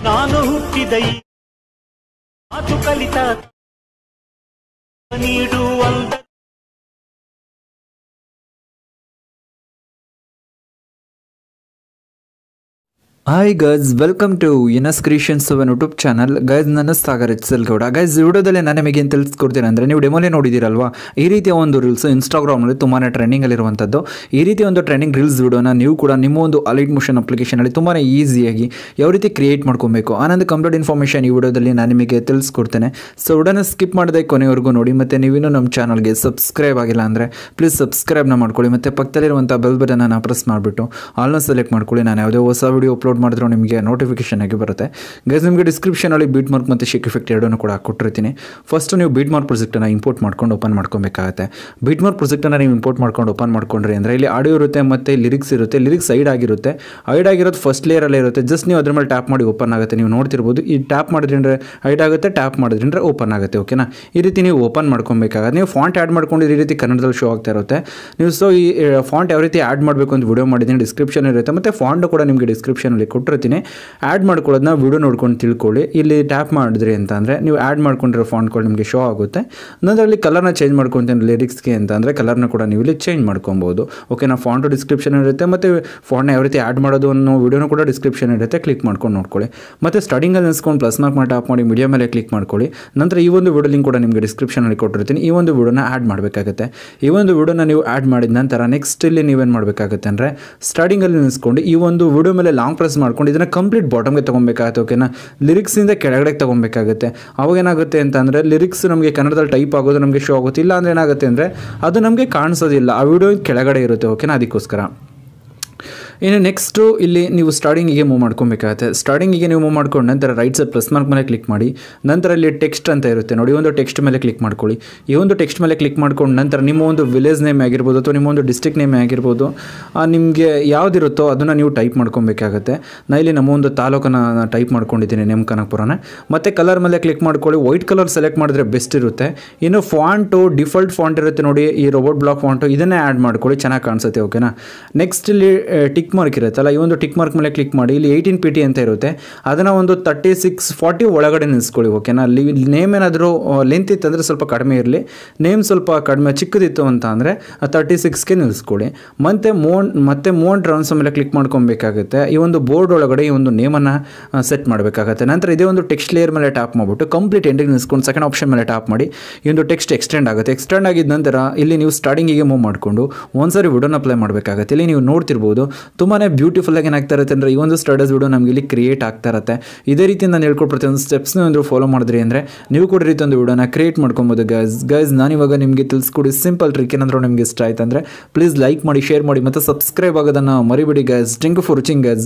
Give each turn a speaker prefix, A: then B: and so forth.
A: ನಾನು ಹುಟ್ಟಿದ ಈ ಮಾತು ಕಲಿತ ನೀಡುವಂತ
B: ಹಾಯ್ ಗೈಸ್, ವೆಲ್ಕಮ್ ಟು ಇನಸ್ ಕ್ರಿಯೇಷನ್ಸ್ ಯೂಟ್ಯೂಬ್ ಚಾನಲ್. ಗೈಸ್, ನನ್ನ ಸಾಗರ್ ಎಚ್.ಎಲ್. ಗೌಡ. ಗೈಸ್, ವಿಡಿಯೋದಲ್ಲಿ ನಾನು ನಿಮಗೆ ಏನು ತಿಳಿಸ್ಕೊಡ್ತೀನಿ ಅಂದರೆ, ನೀವು ಡೆಮೋಲೇ ನೋಡಿದ್ದೀರಲ್ವಾ, ಈ ರೀತಿಯ ಒಂದು ರೀಲ್ಸ್ ಇನ್ಸ್ಟಾಗ್ರಾಮಲ್ಲಿ ತುಂಬಾ ಟ್ರೆಂಡಿಂಗಲ್ಲಿರುವಂಥದ್ದು. ಈ ರೀತಿಯ ಒಂದು ಟ್ರೆಂಡಿಂಗ್ ರೀಲ್ಸ್ ವಿಡಿಯೋನ ನೀವು ಕೂಡ ನಿಮ್ಮ ಒಂದು ಅಲೈಟ್ ಮೋಷನ್ ಅಪ್ಲಿಕೇಶನಲ್ಲಿ ತುಂಬಾ ಈಸಿಯಾಗಿ ಯಾವ ರೀತಿ ಕ್ರಿಯೇಟ್ ಮಾಡ್ಕೊಬೇಕು ಅನ್ನೋದು ಕಂಪ್ಲೀಟ್ ಇನ್ಫಾರ್ಮೇಷನ್ ಈ ವಿಡಿಯೋದಲ್ಲಿ ನಾನು ನಿಮಗೆ ತಿಳಿಸ್ಕೊಡ್ತೇನೆ. ಸೊ ವಿಡಿಯೋನ ಸ್ಕಿಪ್ ಮಾಡದೆ ಕೊನೆವರೆಗೂ ನೋಡಿ. ಮತ್ತು ನೀವಿನ್ನೂ ನಮ್ಮ ಚಾನಲ್ಗೆ ಸಬ್ಸ್ಕ್ರೈಬ್ ಆಗಿಲ್ಲ ಅಂದರೆ ಪ್ಲೀಸ್ ಸಬ್ಸ್ಕ್ರೈಬ್ನ ಮಾಡ್ಕೊಳ್ಳಿ. ಮತ್ತು ಪಕ್ಕದಲ್ಲಿರುವಂಥ ಬೆಲ್ ಬಟನನ್ನು ಪ್ರೆಸ್ ಮಾಡಿಬಿಟ್ಟು ಆಲ್ನ ಸೆಲೆಕ್ಟ್ ಮಾಡ್ಕೊಳ್ಳಿ. ನಾನು ಯಾವುದೇ ಹೊಸ ವಿಡಿಯೋ ಅಪ್ಲೋಡ್ ಮಾಡಿದ್ರು ನಿಮಗೆ ನೋಟಿಫಿಕೇಶನ್ ಆಗಿ ಬರುತ್ತೆ. ಗೈಸ್, ನಿಮಗೆ ಡಿಸ್ಕ್ರಿಪ್ಷನಲ್ಲಿ ಬೀಟ್ ಮಾರ್ಕ್ ಮತ್ತು ಶೇಕ್ ಎಫೆಕ್ಟ್ ಎರಡನ್ನೂ ಕೂಡ ಕೊಟ್ಟಿರ್ತೀನಿ. ಫಸ್ಟ್ ನೀವು ಬೀಟ್ ಮಾರ್ಕ್ ಪ್ರಾಜೆಕ್ಟನ್ನು ಇಂಪೋರ್ಟ್ ಮಾಡ್ಕೊಂಡು ಓಪನ್ ಮಾಡ್ಕೊಬೇಕಾಗುತ್ತೆ. ಬೀಟ್ ಮಾರ್ಕ್ ಪ್ರಾಜೆಕ್ಟನ್ನು ನೀವು ಇಂಪೋರ್ಟ್ ಮಾಡ್ಕೊಂಡು ಓಪನ್ ಮಾಡ್ಕೊಂಡ್ರಿ ಅಂದರೆ ಇಲ್ಲಿ ಆಡಿಯೋ ಇರುತ್ತೆ ಮತ್ತು ಲಿರಿಕ್ಸ್ ಇರುತ್ತೆ. ಲಿರಿಕ್ಸ್ ಸೈಡ್ ಆಗಿರುತ್ತೆ. ಹೈಡ್ ಆಗಿರೋದು ಫಸ್ಟ್ ಲೇಯರಲ್ಲೇ ಇರುತ್ತೆ. ಜಸ್ಟ್ ನೀವು ಅದ್ರ ಮೇಲೆ ಟ್ಯಾಪ್ ಮಾಡಿ ಓಪನ್ ಆಗುತ್ತೆ. ನೀವು ನೋಡ್ತಿರ್ಬೋದು, ಈ ಟ್ಯಾಪ್ ಮಾಡಿದ್ರೆ ಹೈಡ್ ಆಗುತ್ತೆ, ಟ್ಯಾಪ್ ಮಾಡಿದ್ರೆ ಓಪನ್ ಆಗುತ್ತೆ. ಓಕೆನಾ? ಈ ರೀತಿ ನೀವು ಓಪನ್ ಮಾಡ್ಕೊಬೇಕಾಗುತ್ತೆ. ನೀವು ಫಾಂಟ್ ಆ್ಯಡ್ ಮಾಡ್ಕೊಂಡು ಈ ರೀತಿ ಕನ್ನಡದಲ್ಲಿ ಶೋ ಆಗ್ತಾ ಇರುತ್ತೆ. ನೀವು ಸೊ ಈ ಫಾಂಟ್ ಯಾವ ರೀತಿ ಆ್ಯಡ್ ಮಾಡಬೇಕು ಅಂತ ವಿಡಿಯೋ ಮಾಡಿದ್ದೀನಿ, ಡಿಸ್ಕ್ರಿಪ್ಷನ್ ಇರುತ್ತೆ. ಮತ್ತು ಫಾಂಟ್ ಕೂಡ ನಿಮಗೆ ಡಿಸ್ಕ್ರಿಪ್ಷನಲ್ಲಿ ಕೊಟ್ಟಿರ್ತೀನಿ. ಆ್ಯಡ್ ಮಾಡ್ಕೊಳ್ಳೋದನ್ನ ವಿಡಿಯೋ ನೋಡ್ಕೊಂಡು ತಿಳ್ಕೊಳ್ಳಿ. ಇಲ್ಲಿ ಟ್ಯಾಪ್ ಮಾಡಿದ್ರಿ ಅಂತ ಅಂದರೆ ನೀವು ಆ್ಯಡ್ ಮಾಡ್ಕೊಂಡಿರೋ ಫಾಂಟ್ಗಳು ನಿಮಗೆ ಶೋ ಆಗುತ್ತೆ. ನಂತರಲ್ಲಿ ಕಲರ್ನ ಚೇಂಜ್ ಮಾಡ್ಕೊತೀನಿ ಲಿರಿಕ್ಸ್ಗೆ ಅಂತ ಅಂದರೆ ಕಲರ್ನ ಕೂಡ ನೀವು ಇಲ್ಲಿ ಚೇಂಜ್ ಮಾಡ್ಕೊಬೋದು. ಓಕೆ, ನಾವು ಫಾಂಟು ಡಿಸ್ಕ್ರಿಪ್ಷನ್ ಇರುತ್ತೆ. ಮತ್ತು ಫಾಂಟ್ನ ಯಾವ ರೀತಿ ಆ್ಯಡ್ ಮಾಡೋದು ಅನ್ನೋ ವಿಡಿಯೋನೂ ಕೂಡ ಡಿಸ್ಕ್ರಿಪ್ಷನ್ ಇರುತ್ತೆ. ಕ್ಲಿಕ್ ಮಾಡ್ಕೊಂಡು ನೋಡ್ಕೊಳ್ಳಿ. ಮತ್ತು ಸ್ಟಾರ್ಟಿಂಗಲ್ಲಿ ನಿಲ್ಸ್ಕೊಂಡು ಪ್ಲಸ್ ಮಾರ್ಕ್ ಮಾಡಿ ಟ್ಯಾಪ್ ಮಾಡಿ ಮೀಡಿಯಾ ಮೇಲೆ ಕ್ಲಿಕ್ ಮಾಡ್ಕೊಳ್ಳಿ. ನಂತರ ಈ ಒಂದು ವಿಡಿಯೋ ಲಿಂಕ್ ಕೂಡ ನಿಮಗೆ ಡಿಸ್ಕ್ರಿಪ್ಷನಲ್ಲಿ ಕೊಟ್ಟಿರ್ತೀನಿ. ಈ ಒಂದು ವಿಡಿಯೋನ ಆ್ಯಡ್ ಮಾಡಬೇಕಾಗುತ್ತೆ. ಈ ಒಂದು ವಿಡಿಯೋನ ನೀವು ಆ್ಯಡ್ ಮಾಡಿದ ನಂತರ ನೆಕ್ಸ್ಟ್ ಇಲ್ಲಿ ನೀವೇನು ಮಾಡಬೇಕಾಗುತ್ತೆ ಅಂದರೆ ಸ್ಟಾರ್ಟಿಂಗಲ್ಲಿ ನಿಲ್ಸ್ಕೊಂಡು ಈ ಒಂದು ವಿಡಿಯೋ ಮೇಲೆ ಲಾಂಗ್ ಪ್ರೆಸ್ ಮಾಡ್ಕೊಂಡು ಇದನ್ನು ಕಂಪ್ಲೀಟ್ ಬಾಟಮ್ಗೆ ತೊಗೊಬೇಕಾಗುತ್ತೆ. ಓಕೆನಾ? ಲಿರಿಕ್ಸಿಂದ ಕೆಳಗಡೆ ತೊಗೊಬೇಕಾಗುತ್ತೆ. ಅವಾಗ ಏನಾಗುತ್ತೆ ಅಂತ ಅಂದರೆ ಲಿರಿಕ್ಸ್ ನಮಗೆ ಕನ್ನಡದಲ್ಲಿ ಟೈಪ್ ಆಗೋದು ನಮಗೆ ಶೋ ಆಗುತ್ತೆ. ಇಲ್ಲ ಅಂದರೆ ಏನಾಗುತ್ತೆ ಅಂದರೆ ಅದು ನಮಗೆ ಕಾಣಿಸೋದಿಲ್ಲ, ಆ ವಿಡಿಯೋ ಕೆಳಗಡೆ ಇರುತ್ತೆ. ಓಕೆನಾ? ಅದಕ್ಕೋಸ್ಕರ ಇನ್ನು ನೆಕ್ಸ್ಟು ಇಲ್ಲಿ ನೀವು ಸ್ಟಾರ್ಟಿಂಗಿಗೆ ಮೂವ್ ಮಾಡ್ಕೊಬೇಕಾಗುತ್ತೆ. ಸ್ಟಾರ್ಟಿಂಗಿಗೆ ನೀವು ಮೂವ್ ಮಾಡ್ಕೊಂಡು ನಂತರ ರೈಟ್ ಸೈಡ್ ಪ್ಲಸ್ ಮಾರ್ಕ್ ಮೇಲೆ ಕ್ಲಿಕ್ ಮಾಡಿ. ನಂತರ ಇಲ್ಲಿ ಟೆಕ್ಸ್ಟ್ ಅಂತ ಇರುತ್ತೆ ನೋಡಿ, ಒಂದು ಟೆಕ್ಸ್ಟ್ ಮೇಲೆ ಕ್ಲಿಕ್ ಮಾಡ್ಕೊಳ್ಳಿ. ಈ ಒಂದು ಟೆಕ್ಸ್ಟ್ ಮೇಲೆ ಕ್ಲಿಕ್ ಮಾಡ್ಕೊಂಡು ನಂತರ ನಿಮ್ಮ ಒಂದು ವಿಲೇಜ್ ನೇಮ್ ಆಗಿರ್ಬೋದು ಅಥವಾ ನಿಮ್ಮ ಒಂದು ಡಿಸ್ಟ್ರಿಕ್ಟ್ ನೇಮ್ ಆಗಿರ್ಬೋದು, ನಿಮಗೆ ಯಾವುದಿರುತ್ತೋ ಅದನ್ನು ನೀವು ಟೈಪ್ ಮಾಡ್ಕೊಬೇಕಾಗುತ್ತೆ. ನಾನು ಇಲ್ಲಿ ನಮ್ಮ ಒಂದು ತಾಲೂಕನ್ನು ಟೈಪ್ ಮಾಡ್ಕೊಂಡಿದ್ದೀನಿ, ನೇಮ್ ಕನಕಪುರನ. ಮತ್ತು ಕಲರ್ ಮೇಲೆ ಕ್ಲಿಕ್ ಮಾಡ್ಕೊಳ್ಳಿ. ವೈಟ್ ಕಲರ್ ಸೆಲೆಕ್ಟ್ ಮಾಡಿದ್ರೆ ಬೆಸ್ಟ್ ಇರುತ್ತೆ. ಇನ್ನು ಫಾಂಟು ಡಿಫಾಲ್ಟ್ ಫಾಂಟ್ ಇರುತ್ತೆ ನೋಡಿ, ಈ ರೋಬೋಟ್ ಬ್ಲಾಕ್ ಫಾಂಟು, ಇದನ್ನೇ ಆ್ಯಡ್ ಮಾಡ್ಕೊಳ್ಳಿ, ಚೆನ್ನಾಗಿ ಕಾಣಿಸುತ್ತೆ. ಓಕೆನಾ? ನೆಕ್ಸ್ಟ್ ಇಲ್ಲಿ ಟಿಕ್ ಮಾರ್ಕ್ ಇರುತ್ತಲ್ಲ, ಈ ಒಂದು ಟಿಕ್ ಮಾರ್ಕ್ ಮೇಲೆ ಕ್ಲಿಕ್ ಮಾಡಿ. ಇಲ್ಲಿ 18pt ಅಂತ ಇರುತ್ತೆ, ಅದನ್ನು ಒಂದು 36-40 ಒಳಗಡೆ ನಿಲ್ಲಿಸ್ಕೊಳ್ಳಿ. ಓಕೆನಾ? ಅಲ್ಲಿ ನೇಮ್ ಏನಾದರೂ ಲೆಂತ್ ಇತ್ತು ಅಂದರೆ ಸ್ವಲ್ಪ ಕಡಿಮೆ ಇರಲಿ, ನೇಮ್ ಸ್ವಲ್ಪ ಕಡಿಮೆ ಚಿಕ್ಕದಿತ್ತು ಅಂತ ಅಂದರೆ 36ಗೆ ನಿಲ್ಲಿಸ್ಕೊಳ್ಳಿ. ಮತ್ತೆ ಮೋನ್ ಟ್ರಾನ್ಸ್ ಮೇಲೆ ಕ್ಲಿಕ್ ಮಾಡ್ಕೊಬೇಕಾಗುತ್ತೆ. ಈ ಒಂದು ಬೋರ್ಡ್ ಒಳಗಡೆ ಈ ಒಂದು ನೇಮನ್ನು ಸೆಟ್ ಮಾಡಬೇಕಾಗುತ್ತೆ. ನಂತರ ಇದೇ ಒಂದು ಟೆಕ್ಸ್ಟ್ ಲೇಯರ್ ಮೇಲೆ ಟ್ಯಾಪ್ ಮಾಡಿಬಿಟ್ಟು ಕಂಪ್ಲೀಟ್ ಎಂಡಿಂಗ್ ನಿಲ್ಲಿಸ್ಕೊಂಡು ಸೆಕೆಂಡ್ ಆಪ್ಷನ್ ಮೇಲೆ ಟ್ಯಾಪ್ ಮಾಡಿ ಈ ಒಂದು ಟೆಕ್ಸ್ಟ್ ಎಕ್ಸ್ಟೆಂಡ್ ಆಗುತ್ತೆ. ಎಕ್ಸ್ಟೆಂಡ್ ಆಗಿದ ನಂತರ ಇಲ್ಲಿ ನೀವು ಸ್ಟಾರ್ಟಿಂಗಿಗೆ ಮೂವ್ ಮಾಡಿಕೊಂಡು ಒಂದ್ಸರಿ ವಿಡಿಯೋನ ಅಪ್ಲೈ ಮಾಡಬೇಕಾಗುತ್ತೆ. ಇಲ್ಲಿ ನೀವು ನೋಡ್ತಿರ್ಬೋದು ತುಂಬಾ ಬ್ಯೂಟಿಫುಲ್ ಆಗಿ ಏನಾಗ್ತಾ ಇರುತ್ತೆ ಅಂದರೆ ಈ ಒಂದು ಸ್ಟಡೀಸ್ ವಿಡಿಯೋ ನಮಗೆ ಇಲ್ಲಿ ಕ್ರಿಯೇಟ್ ಆಗ್ತಾ ಇರುತ್ತೆ. ಇದೇ ರೀತಿ ನಾನು ಹೇಳ್ಕೊಟ್ಟು ಪ್ರತಿಯೊಂದು ಸ್ಟೆಪ್ಸ್ನ ಏನಾದರೂ ಫಾಲೋ ಮಾಡಿದ್ರಿ ಅಂದರೆ ನೀವು ಕೂಡ ರೀತಿ ಒಂದು ವಿಡಿಯೋನ ಕ್ರಿಯೇಟ್ ಮಾಡ್ಕೊಬೋದು. ಗೈಸ್, ನಾನಿವಾಗ ನಿಮಗೆ ತಿಳಿಸ್ಕೊಡಿ ಸಿಂಪಲ್ ಟ್ರಿಕ್. ಏನಾದರೂ ನಿಮಗೆ ಇಷ್ಟ ಆಯ್ತು ಅಂದರೆ ಪ್ಲೀಸ್ ಲೈಕ್ ಮಾಡಿ, ಶೇರ್ ಮಾಡಿ ಮತ್ತು ಸಬ್ಸ್ಕ್ರೈಬ್ ಆಗೋದನ್ನು ಮರಿಬೇಡಿ guys. Thank you for watching guys.